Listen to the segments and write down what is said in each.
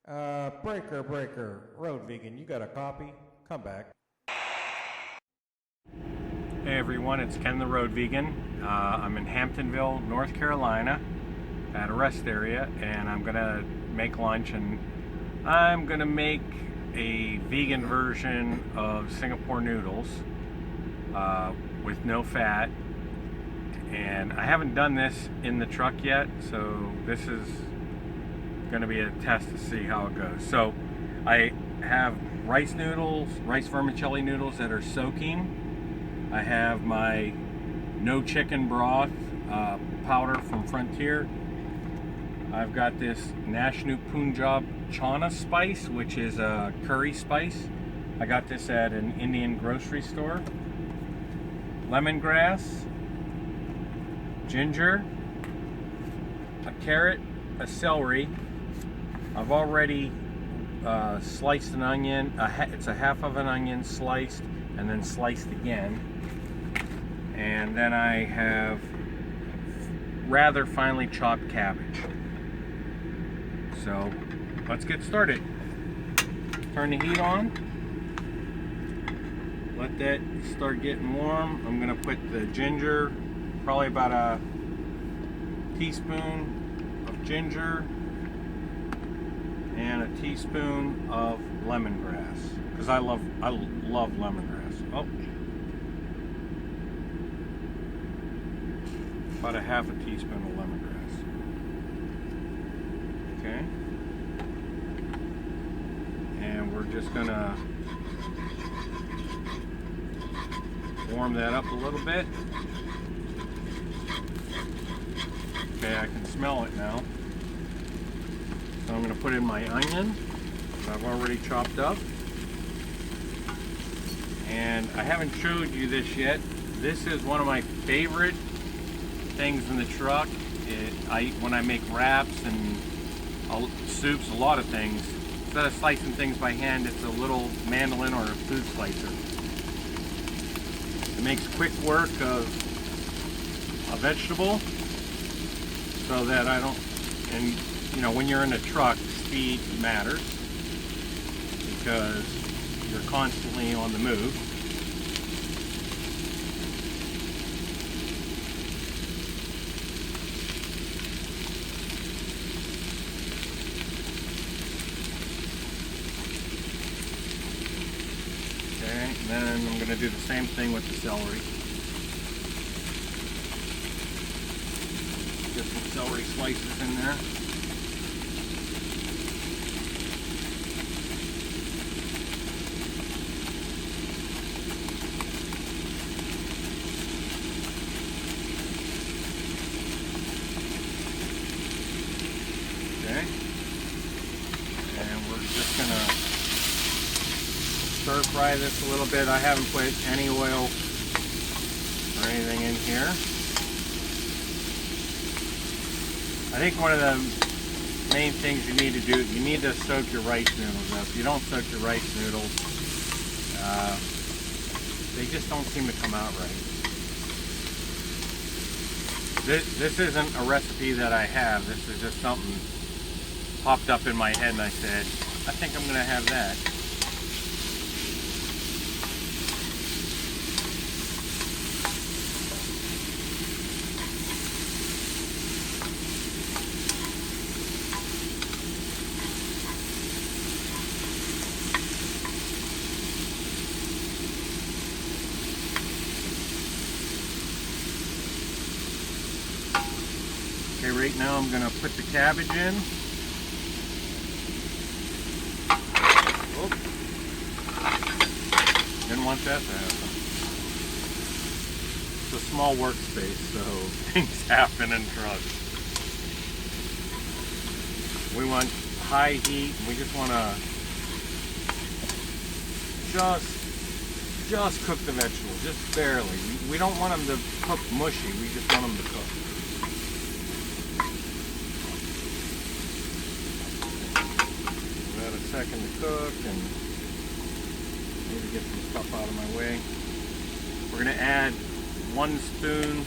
Breaker, Road Vegan, you got a copy? Come back. Hey everyone, it's Ken the Road Vegan. I'm in Hamptonville, North Carolina at a rest area, and I'm gonna make lunch, and I'm gonna make a vegan version of Singapore noodles with no fat. And I haven't done this in the truck yet, so this is going to be a test to see how it goes. So I have rice noodles, rice vermicelli noodles that are soaking. I have my no chicken broth powder from Frontier. I've got this Nashnu Punjab Chana spice, which is a curry spice. I got this at an Indian grocery store. Lemongrass, ginger, a carrot, a celery. I've already sliced an onion. It's a half of an onion sliced and then sliced again. And then I have rather finely chopped cabbage. So let's get started. Turn the heat on. Let that start getting warm. I'm gonna put the ginger, probably about a teaspoon of ginger and a teaspoon of lemongrass, because I love lemongrass. Oh, about a half a teaspoon of lemongrass. Okay, and we're just gonna warm that up a little bit. Okay, I can smell it now. So I'm going to put in my onion that I've already chopped up. And I haven't showed you this yet. This is one of my favorite things in the truck. When I make wraps and soups, a lot of things, instead of slicing things by hand, it's a little mandolin or a food slicer. It makes quick work of a vegetable, so that I don't, and you know, when you're in a truck, speed matters because you're constantly on the move. Okay, and then I'm going to do the same thing with the celery. Get some celery slices in there. Okay, and we're just gonna stir fry this a little bit. I haven't put any oil or anything in here. I think one of the main things you need to do, you need to soak your rice noodles up. If you don't soak your rice noodles, they just don't seem to come out right. This isn't a recipe that I have. This is just something popped up in my head and I said, I think I'm going to have that. Okay, right now I'm going to put the cabbage in. Oh. Didn't want that to happen. It's a small workspace, so things happen in trucks. We want high heat, and we just want to just cook the vegetables, just barely. We don't want them to cook mushy, we just want them to cook. Second to cook, and maybe get some stuff out of my way. We're going to add 1 spoon.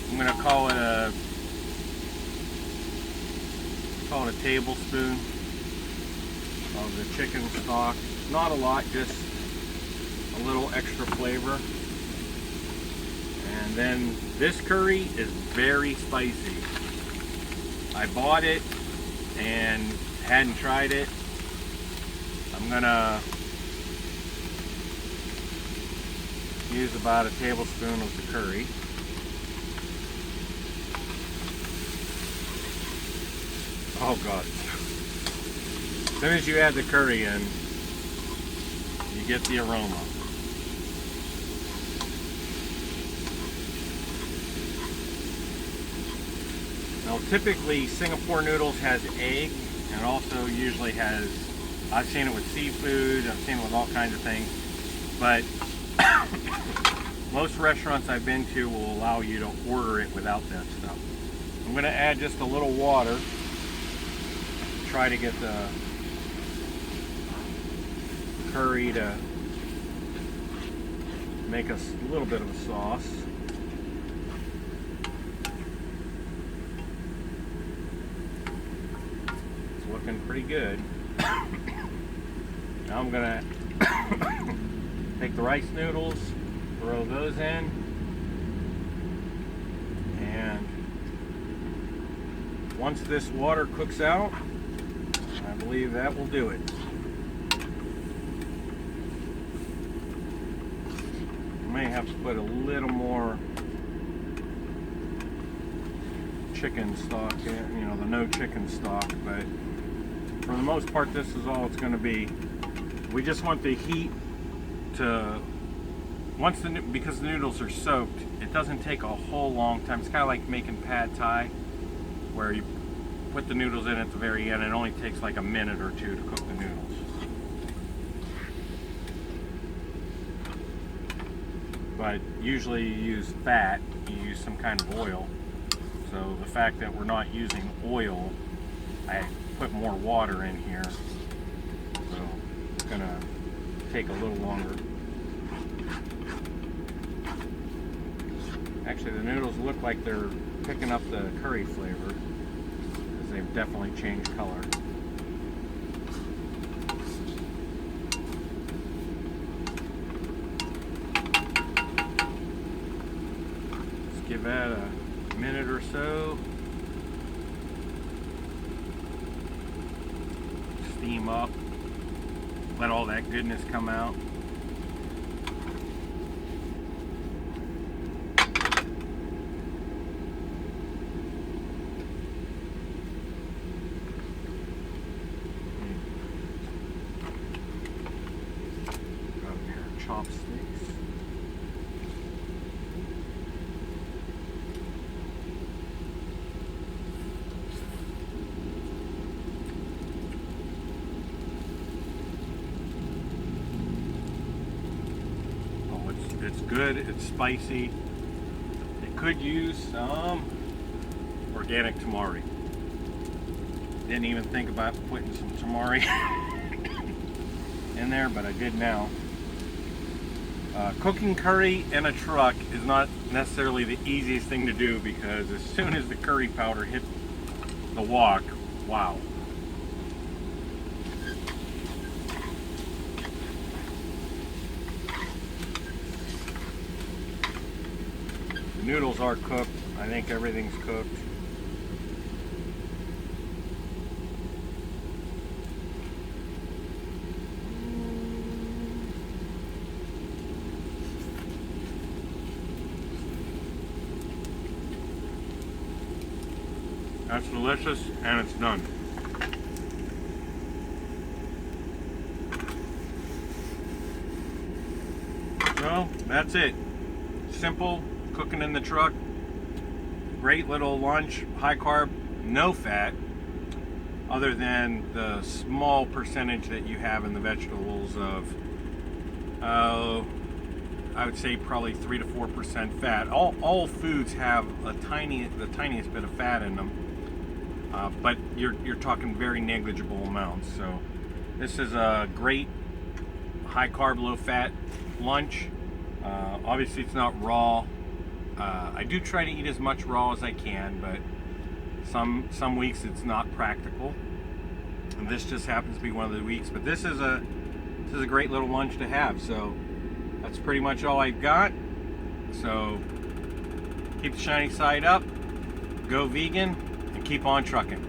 I'm going to call it a tablespoon of the chicken stock. Not a lot, just a little extra flavor. And then this curry is very spicy. I bought it and hadn't tried it. I'm gonna use about a tablespoon of the curry. Oh God. As soon as you add the curry in, you get the aroma. Now typically Singapore Noodles has egg, and also usually has, I've seen it with seafood, I've seen it with all kinds of things, but most restaurants I've been to will allow you to order it without that stuff. I'm going to add just a little water, try to get the curry to make a little bit of a sauce. Looking pretty good. Now I'm gonna take the rice noodles, throw those in, and once this water cooks out, I believe that will do it. I may have to put a little more chicken stock in, you know, the no chicken stock, but for the most part, this is all it's going to be. We just want the heat to, because the noodles are soaked, it doesn't take a whole long time. It's kind of like making pad thai, where you put the noodles in at the very end. It only takes like a minute or two to cook the noodles. But usually you use fat, you use some kind of oil. So the fact that we're not using oil, I put more water in here, so it's gonna take a little longer. Actually, the noodles look like they're picking up the curry flavor, because they've definitely changed color. Let's give that a minute or so. Steam up, let all that goodness come out. Got a pair of chopsticks. It's good, it's spicy. It could use some organic tamari. Didn't even think about putting some tamari in there, but I did now. Cooking curry in a truck is not necessarily the easiest thing to do, because as soon as the curry powder hits the wok, wow. The noodles are cooked. I think everything's cooked. That's delicious, and it's done. So, that's it. Simple, cooking in the truck. Great little lunch, high carb, no fat, other than the small percentage that you have in the vegetables of, I would say probably 3 to 4% fat. All foods have the tiniest bit of fat in them. But you're talking very negligible amounts. So this is a great high carb, low fat lunch. Obviously it's not raw. I do try to eat as much raw as I can, but some weeks it's not practical. And this just happens to be one of the weeks. But this is a great little lunch to have. So that's pretty much all I've got. So keep the shiny side up, go vegan, and keep on trucking.